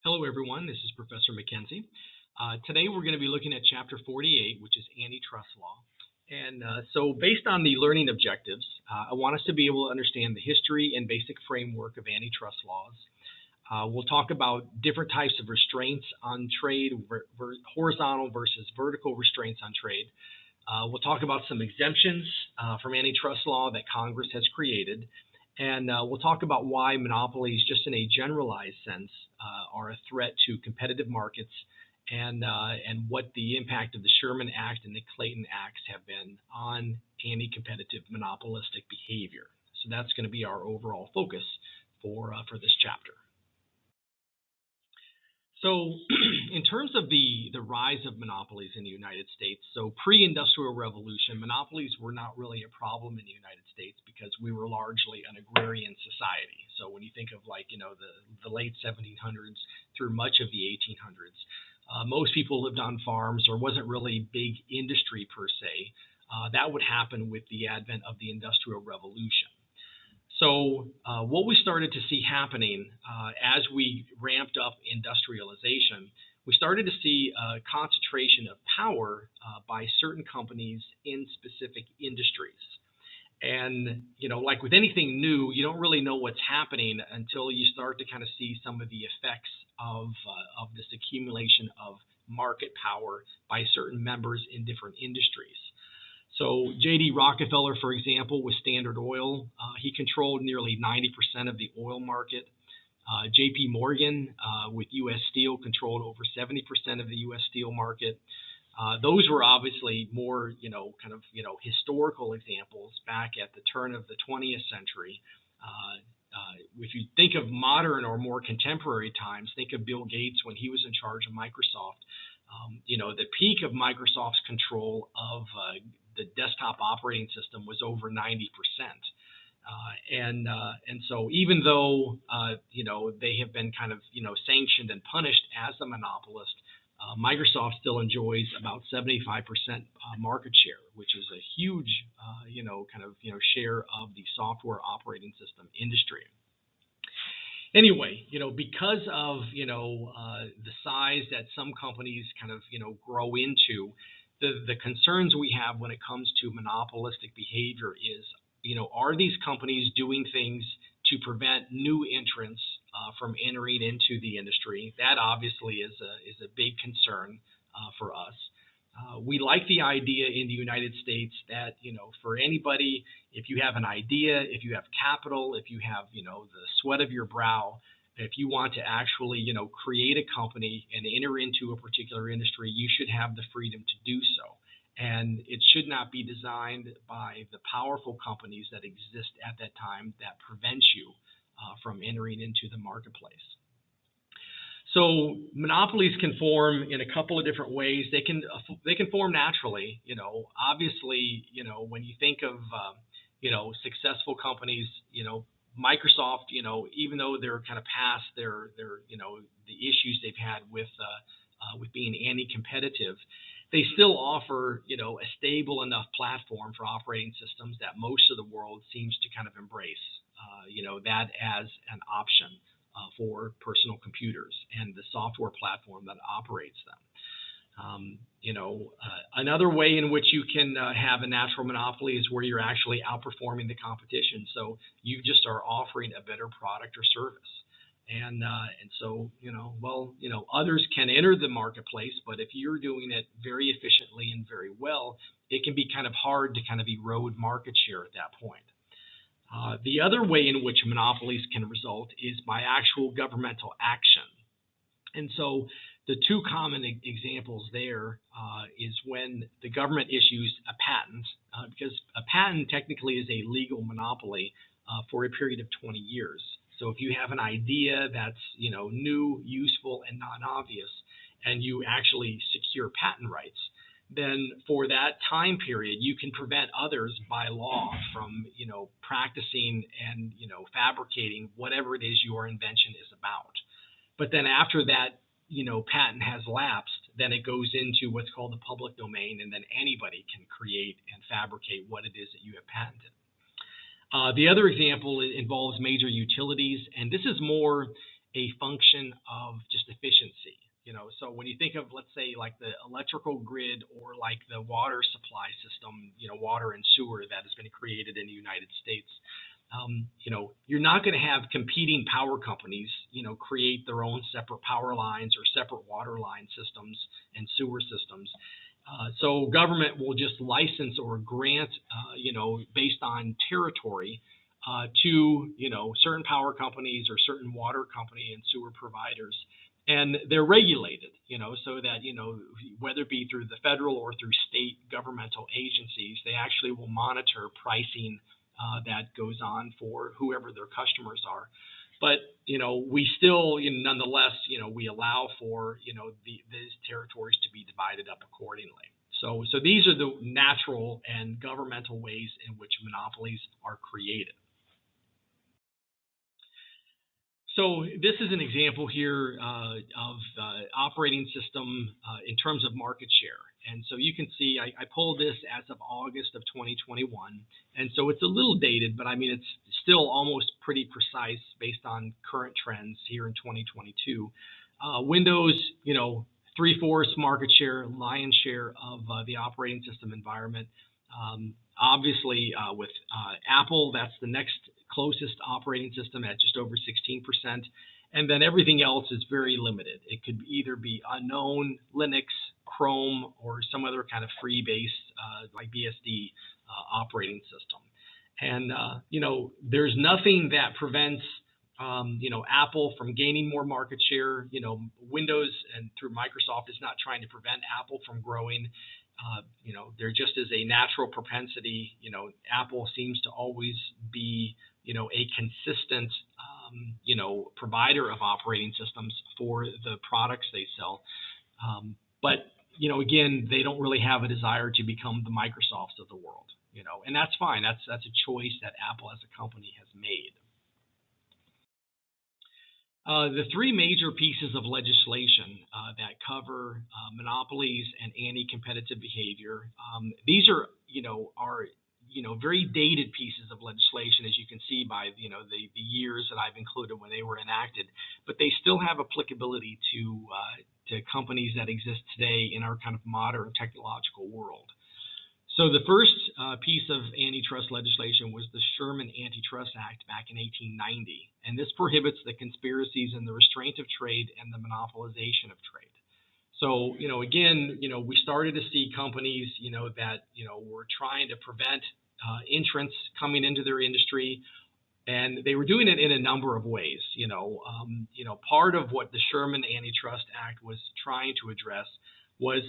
Hello, everyone. This is Professor McKenzie. Today, we're going to be looking at Chapter 48, which is antitrust law. And so, based on the learning objectives, I want us to be able to understand the history and basic framework of antitrust laws. We'll talk about different types of restraints on trade, horizontal versus vertical restraints on trade. We'll talk about some exemptions from antitrust law that Congress has created. And we'll talk about why monopolies, just in a generalized sense, are a threat to competitive markets, and what the impact of the Sherman Act and the Clayton Acts have been on anti-competitive monopolistic behavior. So that's going to be our overall focus for this chapter. So in terms of the rise of monopolies in the United States, so pre-industrial revolution, monopolies were not really a problem in the United States because we were largely an agrarian society. So when you think of the late 1700s through much of the 1800s, most people lived on farms or wasn't really big industry per se. That would happen with the advent of the Industrial Revolution. So what we started to see happening as we ramped up industrialization, we started to see a concentration of power by certain companies in specific industries. And, like with anything new, you don't really know what's happening until you start to kind of see some of the effects of this accumulation of market power by certain members in different industries. So J.D. Rockefeller, for example, with Standard Oil, he controlled nearly 90% of the oil market. J.P. Morgan with U.S. Steel controlled over 70% of the U.S. steel market. Those were obviously more, historical examples back at the turn of the 20th century. If you think of modern or more contemporary times, think of Bill Gates when he was in charge of Microsoft. The peak of Microsoft's control of the desktop operating system was over 90%. And so even though, they have been kind of, sanctioned and punished as a monopolist, Microsoft still enjoys about 75% market share, which is a huge, share of the software operating system industry. Anyway, because of, the size that some companies kind of, grow into, the concerns we have when it comes to monopolistic behavior is, are these companies doing things to prevent new entrants from entering into the industry? That obviously is a big concern for us. We like the idea in the United States that, for anybody, if you have an idea, if you have capital, if you have, the sweat of your brow, if you want to actually, create a company and enter into a particular industry, you should have the freedom to do so. And it should not be designed by the powerful companies that exist at that time that prevent you from entering into the marketplace. So monopolies can form in a couple of different ways. They can form naturally. Obviously, when you think of successful companies, Microsoft, even though they're kind of past their the issues they've had with being anti-competitive, they still offer a stable enough platform for operating systems that most of the world seems to kind of embrace that as an option for personal computers and the software platform that operates them. Another way in which you can have a natural monopoly is where you're actually outperforming the competition. So you just are offering a better product or service. And so, others can enter the marketplace, but if you're doing it very efficiently and very well, it can be kind of hard to kind of erode market share at that point. The other way in which monopolies can result is by actual governmental action. And so the two common examples there is when the government issues a patent, because a patent technically is a legal monopoly for a period of 20 years. So if you have an idea that's new, useful, and non-obvious, and you actually secure patent rights, then for that time period, you can prevent others by law from practicing and fabricating whatever it is your invention is about. But then after that patent has lapsed, then it goes into what's called the public domain, and then anybody can create and fabricate what it is that you have patented. The other example involves major utilities, and this is more a function of just efficiency. So when you think of, let's say, like the electrical grid or like the water supply system, water and sewer that has been created in the United States, you're not going to have competing power companies, create their own separate power lines or separate water line systems and sewer systems. So government will just license or grant, based on territory, to certain power companies or certain water company and sewer providers, and they're regulated, so that whether it be through the federal or through state governmental agencies, they actually will monitor pricing that goes on for whoever their customers are. But we still, nonetheless, we allow for these territories to be divided up accordingly. So these are the natural and governmental ways in which monopolies are created. So this is an example here of operating system in terms of market share. And so you can see I pulled this as of August of 2021. And so it's a little dated, but I mean, it's still almost pretty precise based on current trends here in 2022. Windows, 3/4 market share, lion's share of the operating system environment. Obviously, with Apple, that's the next closest operating system at just over 16%. And then everything else is very limited. It could either be unknown, Linux, Chrome, or some other kind of free-based like BSD operating system. And, there's nothing that prevents Apple from gaining more market share. Windows and through Microsoft is not trying to prevent Apple from growing. There just is a natural propensity. Apple seems to always be, a consistent, provider of operating systems for the products they sell. But, again, they don't really have a desire to become the Microsofts of the world, and that's fine. That's a choice that Apple as a company has made. The three major pieces of legislation that cover monopolies and anti-competitive behavior. These are very dated pieces of legislation, as you can see by the years that I've included when they were enacted, but they still have applicability to companies that exist today in our kind of modern technological world. So the first piece of antitrust legislation was the Sherman Antitrust Act back in 1890, and this prohibits the conspiracies and the restraint of trade and the monopolization of trade. So, again, we started to see companies, that, were trying to prevent entrants coming into their industry, and they were doing it in a number of ways. Part of what the Sherman Antitrust Act was trying to address was,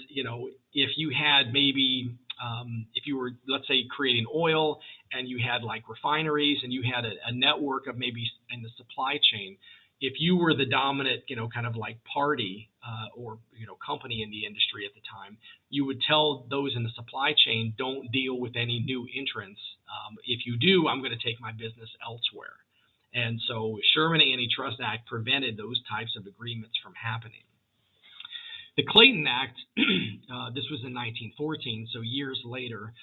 if you had maybe, if you were, let's say, creating oil and you had like refineries and you had a network of maybe in the supply chain, if you were the dominant, kind of like party or, company in the industry at the time, you would tell those in the supply chain, don't deal with any new entrants. If you do, I'm going to take my business elsewhere. And so Sherman Antitrust Act prevented those types of agreements from happening. The Clayton Act, this was in 1914, so years later,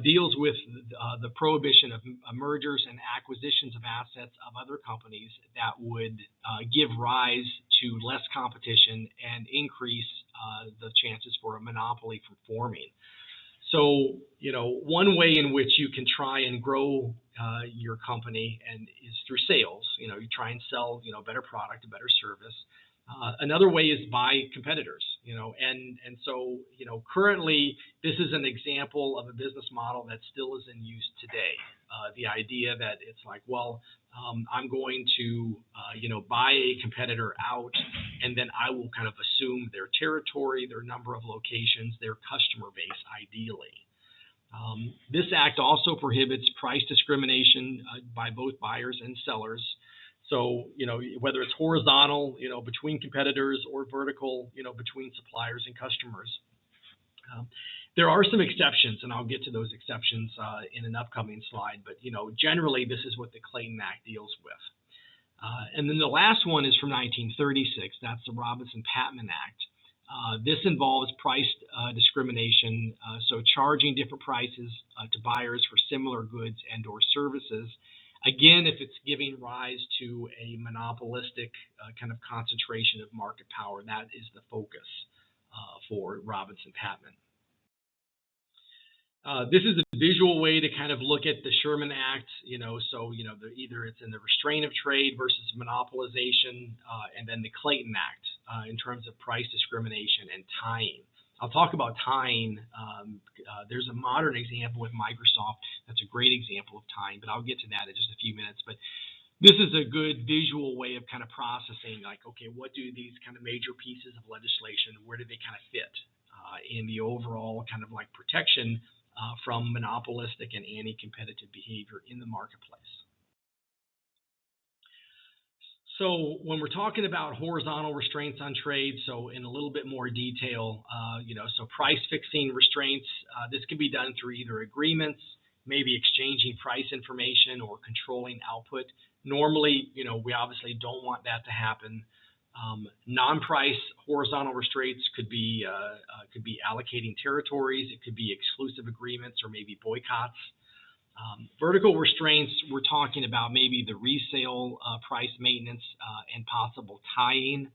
deals with the prohibition of mergers and acquisitions of assets of other companies that would give rise to less competition and increase the chances for a monopoly from forming. So, one way in which you can try and grow your company is through sales. You try and sell, better product, a better service. Another way is by competitors, and so, currently this is an example of a business model that still is in use today. The idea that it's like, well, I'm going to, buy a competitor out, and then I will kind of assume their territory, their number of locations, their customer base, ideally. This act also prohibits price discrimination by both buyers and sellers. So, whether it's horizontal, between competitors, or vertical, between suppliers and customers. There are some exceptions, and I'll get to those exceptions in an upcoming slide. But, generally, this is what the Clayton Act deals with. And then the last one is from 1936. That's the Robinson-Patman Act. This involves price discrimination, so charging different prices to buyers for similar goods and/or services. Again, if it's giving rise to a monopolistic kind of concentration of market power, that is the focus for Robinson-Patman. This is a visual way to kind of look at the Sherman Act, so, either it's in the restraint of trade versus monopolization, and then the Clayton Act in terms of price discrimination and tying. I'll talk about tying. There's a modern example with Microsoft. That's a great example of tying, but I'll get to that in just a few minutes. But this is a good visual way of kind of processing, like, okay, what do these kind of major pieces of legislation, where do they kind of fit in the overall kind of like protection from monopolistic and anti-competitive behavior in the marketplace. So when we're talking about horizontal restraints on trade, so in a little bit more detail, so price fixing restraints, this can be done through either agreements, maybe exchanging price information, or controlling output. Normally, we obviously don't want that to happen. Non-price horizontal restraints could be allocating territories. It could be exclusive agreements or maybe boycotts. Vertical restraints, we're talking about maybe the resale price maintenance and possible tying,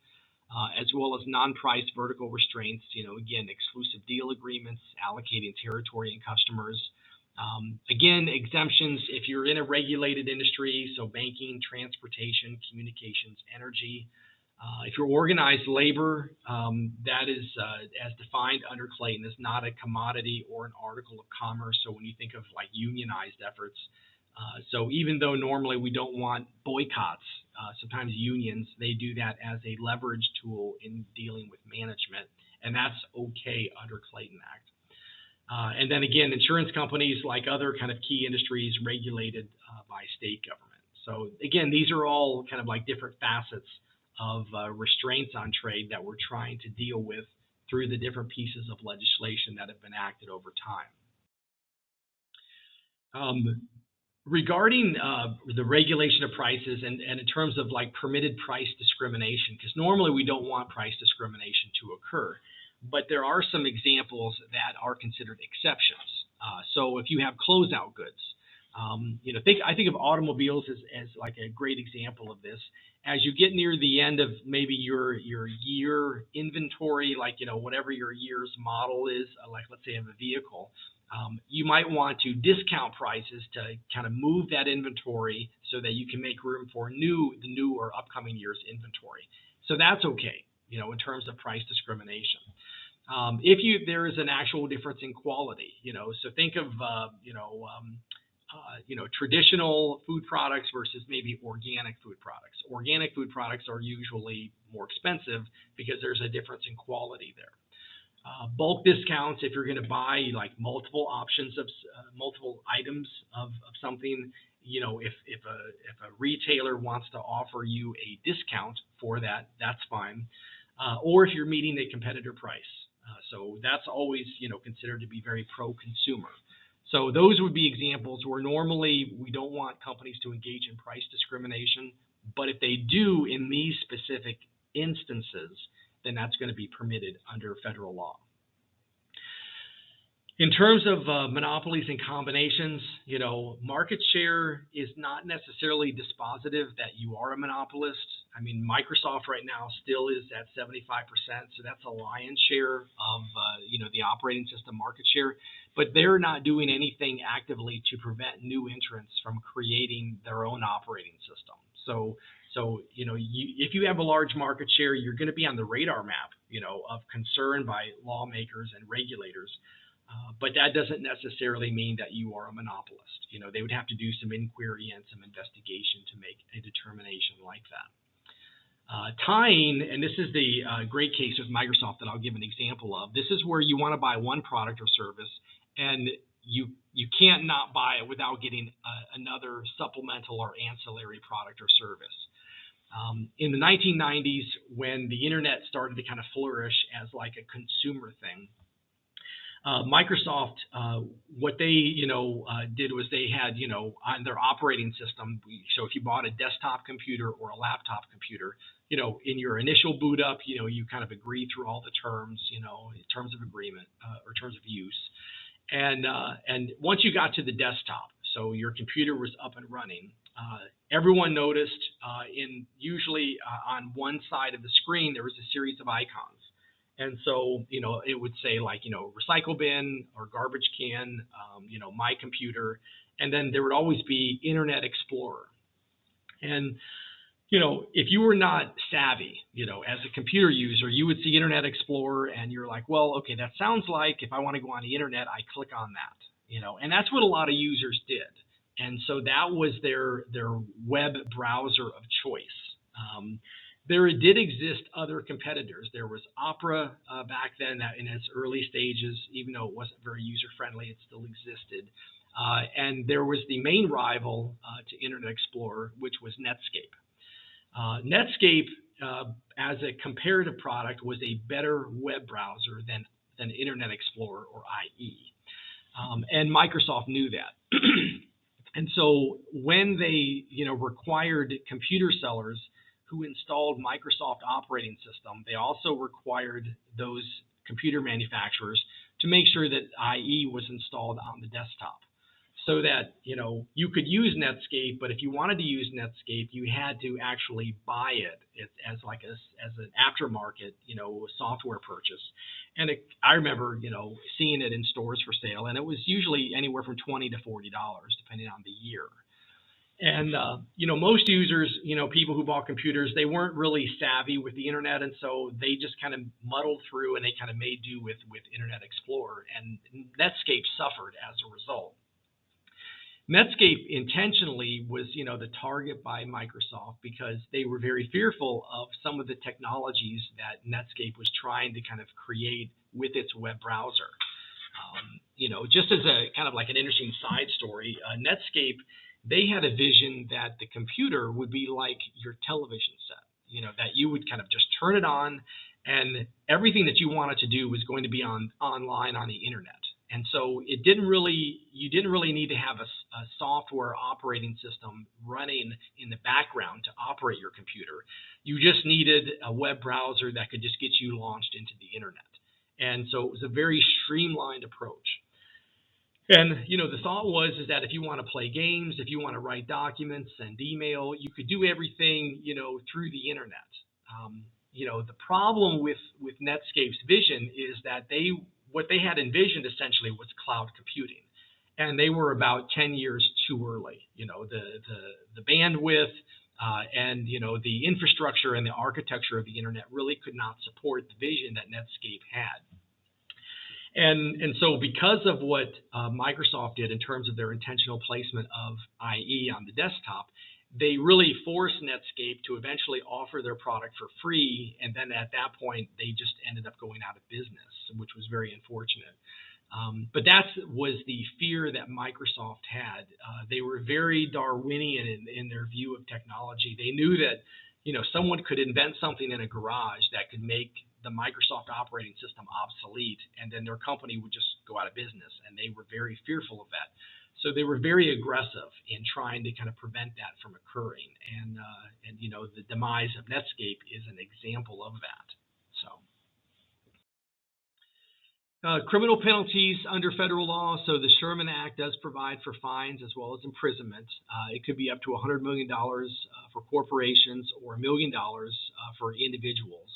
as well as non-price vertical restraints, again, exclusive deal agreements, allocating territory and customers. Again, exemptions if you're in a regulated industry, so banking, transportation, communications, energy. If you're organized labor, that is, as defined under Clayton, is not a commodity or an article of commerce. So when you think of like unionized efforts, so even though normally we don't want boycotts, sometimes unions, they do that as a leverage tool in dealing with management, and that's okay under Clayton Act. And then again, insurance companies, like other kind of key industries, regulated by state government. So again, these are all kind of like different facets of restraints on trade that we're trying to deal with through the different pieces of legislation that have been acted over time. Regarding the regulation of prices and in terms of like permitted price discrimination, because normally we don't want price discrimination to occur, but there are some examples that are considered exceptions. So if you have closeout goods, I think of automobiles as like a great example of this. As you get near the end of maybe your year inventory, like whatever your year's model is, like let's say of a vehicle, you might want to discount prices to kind of move that inventory so that you can make room for the new or upcoming year's inventory. So that's okay, in terms of price discrimination. If there is an actual difference in quality, so think of traditional food products versus maybe organic food products. Organic food products are usually more expensive because there's a difference in quality there. Bulk discounts, if you're going to buy like multiple options of multiple items of something, if a retailer wants to offer you a discount for that, that's fine. Or if you're meeting a competitor price. So that's always, considered to be very pro-consumer. So those would be examples where normally we don't want companies to engage in price discrimination, but if they do in these specific instances, then that's going to be permitted under federal law. In terms of monopolies and combinations, market share is not necessarily dispositive that you are a monopolist. I mean, Microsoft right now still is at 75%, so that's a lion's share of the operating system market share. But they're not doing anything actively to prevent new entrants from creating their own operating system. So if you have a large market share, you're going to be on the radar map, of concern by lawmakers and regulators. But that doesn't necessarily mean that you are a monopolist. They would have to do some inquiry and some investigation to make a determination like that. Tying, and this is the great case with Microsoft that I'll give an example of. This is where you want to buy one product or service, and you can't not buy it without getting another supplemental or ancillary product or service. In the 1990s, when the internet started to kind of flourish as like a consumer thing, Microsoft, what they did was they had on their operating system. So if you bought a desktop computer or a laptop computer, in your initial boot up, you kind of agree through all the terms, terms of agreement or terms of use, and once you got to the desktop, so your computer was up and running. Everyone noticed usually on one side of the screen there was a series of icons. And so, it would say like, recycle bin or garbage can, my computer, and then there would always be Internet Explorer. And, if you were not savvy, as a computer user, you would see Internet Explorer and you're like, well, okay, that sounds like if I want to go on the internet, I click on that, and that's what a lot of users did. And so that was their web browser of choice. There did exist other competitors. There was Opera back then in its early stages, even though it wasn't very user-friendly, it still existed. And there was the main rival to Internet Explorer, which was Netscape. Netscape, as a comparative product, was a better web browser than Internet Explorer or IE. And Microsoft knew that. And so when they required computer sellers who installed Microsoft operating system, they also required those computer manufacturers to make sure that IE was installed on the desktop, so that you could use Netscape, but if you wanted to use Netscape, you had to actually buy it as an aftermarket software purchase. And I remember seeing it in stores for sale, and it was usually anywhere from $20 to $40 depending on the year. And most users, people who bought computers, they weren't really savvy with the internet, and so they just kind of muddled through and they kind of made do with Internet Explorer, and Netscape suffered as a result. Netscape intentionally was, the target by Microsoft because they were very fearful of some of the technologies that Netscape was trying to kind of create with its web browser. Just as a kind of like an interesting side story, Netscape, they had a vision that the computer would be like your television set, that you would kind of just turn it on and everything that you wanted to do was going to be online on the internet. And so you didn't really need to have a software operating system running in the background to operate your computer. You just needed a web browser that could just get you launched into the internet. And so it was a very streamlined approach. And the thought was that if you want to play games, if you want to write documents, send email, you could do everything through the internet. The problem with Netscape's vision is that what they had envisioned essentially was cloud computing, and they were about 10 years too early. The bandwidth and the infrastructure and the architecture of the internet really could not support the vision that Netscape had. And so because of what Microsoft did in terms of their intentional placement of IE on the desktop, they really forced Netscape to eventually offer their product for free, and then at that point they just ended up going out of business, which was very unfortunate. But that was the fear that Microsoft had. They were very Darwinian in their view of technology. They knew that someone could invent something in a garage that could make the Microsoft operating system obsolete, and then their company would just go out of business, and they were very fearful of that. So they were very aggressive in trying to kind of prevent that from occurring, and the demise of Netscape is an example of that. So criminal penalties under federal law. So the Sherman Act does provide for fines as well as imprisonment. It could be up to $100 million for corporations, or $1 million for individuals,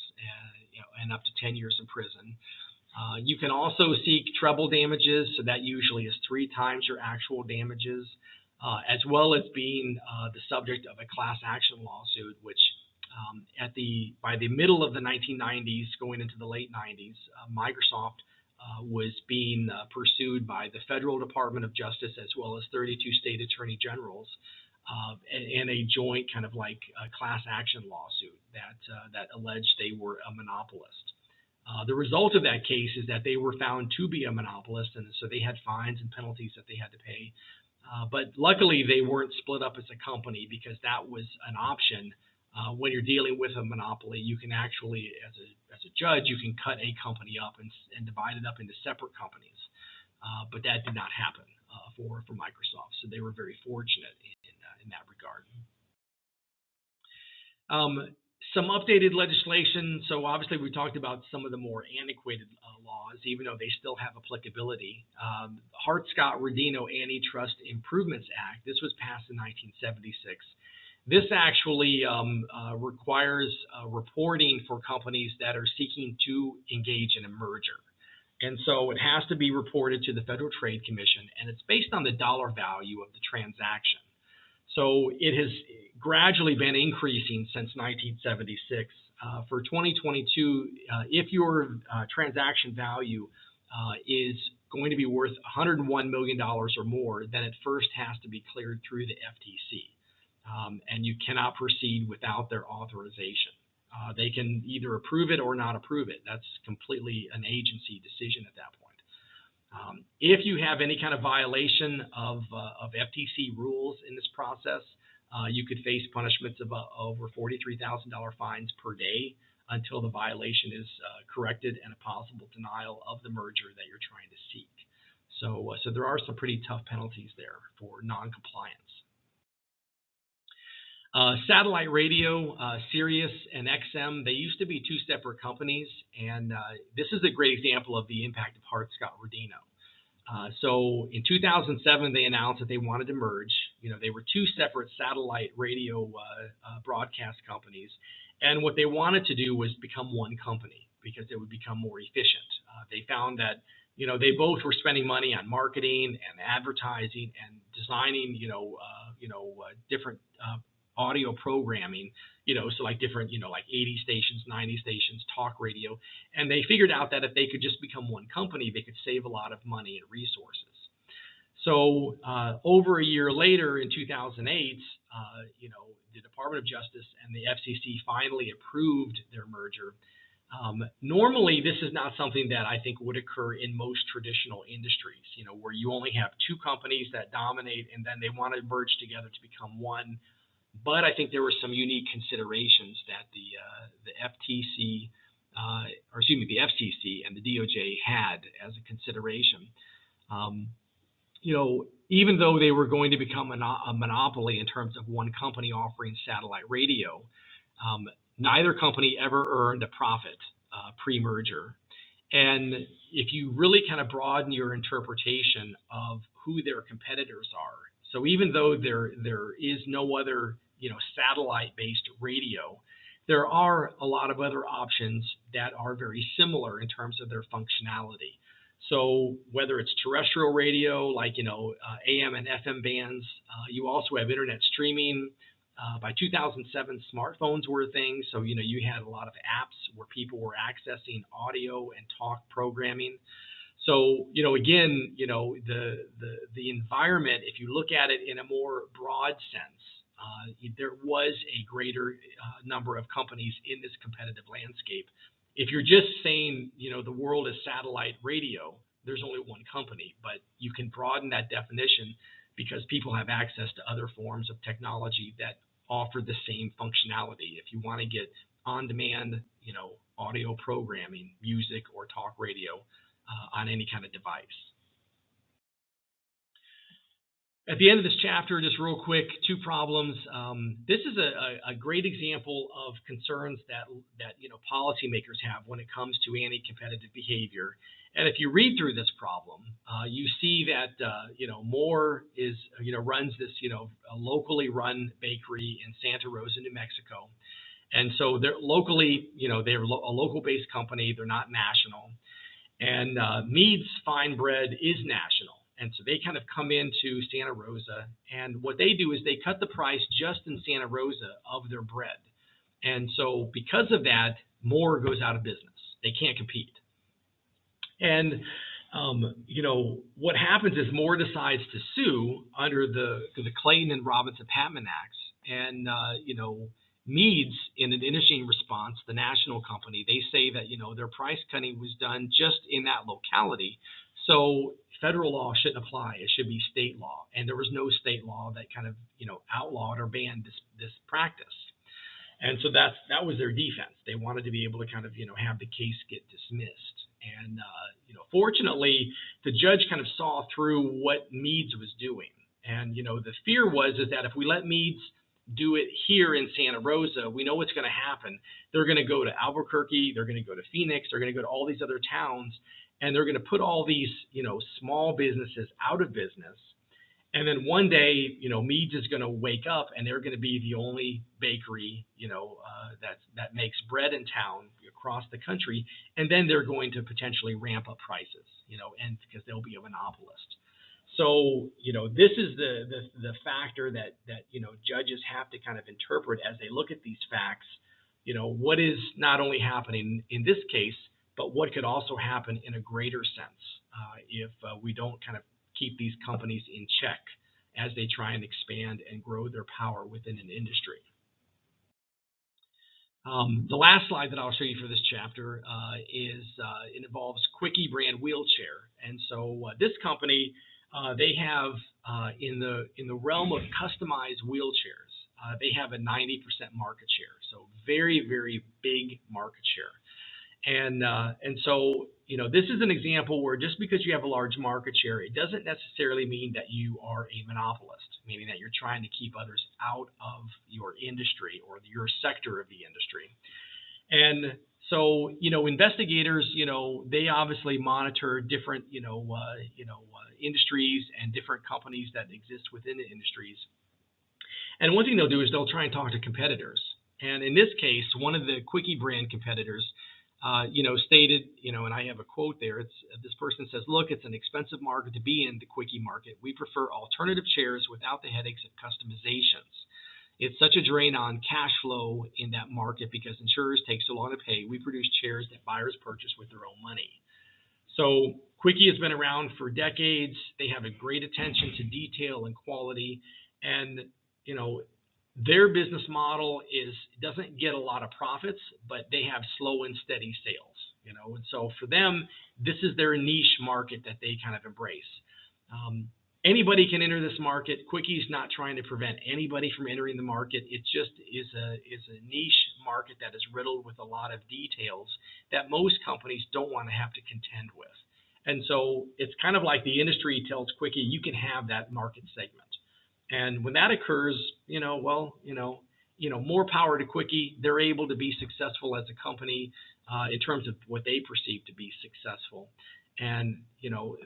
and up to 10 years in prison. You can also seek treble damages, so that usually is 3 times your actual damages, as well as being the subject of a class action lawsuit, which by the middle of the 1990s, going into the late 90s, Microsoft was being pursued by the Federal Department of Justice as well as 32 state attorney generals in a joint kind of like class action lawsuit that alleged they were a monopolist. The result of that case is that they were found to be a monopolist, and so they had fines and penalties that they had to pay. But luckily, they weren't split up as a company, because that was an option. When you're dealing with a monopoly, you can actually, as a judge, you can cut a company up and divide it up into separate companies. But that did not happen for Microsoft, so they were very fortunate in that regard. Some updated legislation. So obviously we talked about some of the more antiquated laws, even though they still have applicability. Hart-Scott-Rodino Antitrust Improvements Act. This was passed in 1976. This actually requires reporting for companies that are seeking to engage in a merger. And so it has to be reported to the Federal Trade Commission, and it's based on the dollar value of the transaction. So it has gradually been increasing since 1976. For 2022, if your transaction value is going to be worth $101 million or more, then it first has to be cleared through the FTC. And you cannot proceed without their authorization. They can either approve it or not approve it. That's completely an agency decision at that point. If you have any kind of violation of FTC rules in this process, you could face punishments of over $43,000 fines per day until the violation is corrected and a possible denial of the merger that you're trying to seek. So there are some pretty tough penalties there for non-compliance. Satellite radio, Sirius and XM, they used to be two separate companies, and this is a great example of the impact of Hart-Scott-Rodino. So in 2007, they announced that they wanted to merge. They were two separate satellite radio broadcast companies, and what they wanted to do was become one company because it would become more efficient. They found that they both were spending money on marketing and advertising and designing different audio programming, so like different, like 80 stations, 90 stations, talk radio. And they figured out that if they could just become one company, they could save a lot of money and resources. So over a year later, in 2008, the Department of Justice and the FCC finally approved their merger. Normally, this is not something that I think would occur in most traditional industries, where you only have two companies that dominate and then they want to merge together to become one. But I think there were some unique considerations that the FCC and the DOJ had as a consideration. Even though they were going to become a monopoly in terms of one company offering satellite radio, neither company ever earned a profit pre-merger. And if you really kind of broaden your interpretation of who their competitors are, so even though there is no other satellite-based radio, there are a lot of other options that are very similar in terms of their functionality. So whether it's terrestrial radio, like AM and FM bands, you also have internet streaming. By 2007, smartphones were a thing, so you had a lot of apps where people were accessing audio and talk programming. So again, the environment, if you look at it in a more broad sense, there was a greater number of companies in this competitive landscape. If you're just saying, the world is satellite radio, there's only one company, but you can broaden that definition because people have access to other forms of technology that offer the same functionality. If you want to get on-demand, audio programming, music or talk radio on any kind of device. At the end of this chapter, just real quick, two problems. This is a great example of concerns that policymakers have when it comes to anti-competitive behavior. And if you read through this problem, you see that Moore runs this a locally run bakery in Santa Rosa, New Mexico, and so they're locally they're a local-based company. They're not national, and Mead's Fine Bread is national. And so they kind of come into Santa Rosa, and what they do is they cut the price just in Santa Rosa of their bread. And so because of that, Moore goes out of business. They can't compete. And, what happens is Moore decides to sue under the Clayton and Robinson-Patman Acts. And, Mead's, in an interesting response, the national company, they say that, their price cutting was done just in that locality. So federal law shouldn't apply. It should be state law. And there was no state law that kind of, outlawed or banned this practice. And so that was their defense. They wanted to be able to kind of, have the case get dismissed. And, fortunately, the judge kind of saw through what Mead's was doing. And, the fear was that if we let Mead's do it here in Santa Rosa, we know what's going to happen. They're going to go to Albuquerque, they're going to go to Phoenix, they're going to go to all these other towns, and they're going to put all these, small businesses out of business. And then one day, Meads is going to wake up, and they're going to be the only bakery, that makes bread in town across the country. And then they're going to potentially ramp up prices, and because they'll be a monopolist. So, this is the factor that judges have to kind of interpret as they look at these facts. What is not only happening in this case, but what could also happen in a greater sense if we don't kind of keep these companies in check as they try and expand and grow their power within an industry. The last slide that I'll show you for this chapter it involves Quickie brand wheelchair. And so this company, they have in the realm of customized wheelchairs, they have a 90% market share. So very, very big market share. And so, this is an example where just because you have a large market share, it doesn't necessarily mean that you are a monopolist, meaning that you're trying to keep others out of your industry or your sector of the industry. And so, investigators, they obviously monitor different, industries and different companies that exist within the industries. And one thing they'll do is they'll try and talk to competitors. And in this case, one of the Quickie brand competitors, stated, and I have a quote there. This person says, "Look, it's an expensive market to be in, the Quickie market. We prefer alternative chairs without the headaches of customizations. It's such a drain on cash flow in that market because insurers take so long to pay. We produce chairs that buyers purchase with their own money." So Quickie has been around for decades. They have a great attention to detail and quality, and their business model doesn't get a lot of profits, but they have slow and steady sales, and so for them, this is their niche market that they kind of embrace. Anybody can enter this market. Quickie's not trying to prevent anybody from entering the market. It just is a niche market that is riddled with a lot of details that most companies don't want to have to contend with. And so it's kind of like the industry tells Quickie, you can have that market segment. And when that occurs, more power to Quickie. They're able to be successful as a company in terms of what they perceive to be successful. And,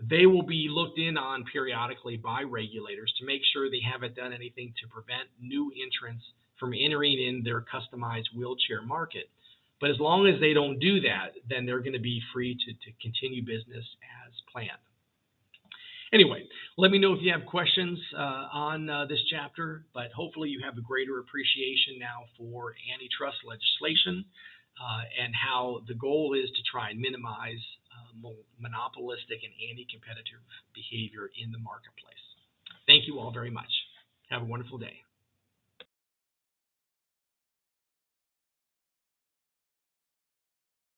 they will be looked in on periodically by regulators to make sure they haven't done anything to prevent new entrants from entering in their customized wheelchair market. But as long as they don't do that, then they're going to be free to continue business as planned. Anyway, let me know if you have questions on this chapter, but hopefully you have a greater appreciation now for antitrust legislation and how the goal is to try and minimize monopolistic and anti-competitive behavior in the marketplace. Thank you all very much. Have a wonderful day.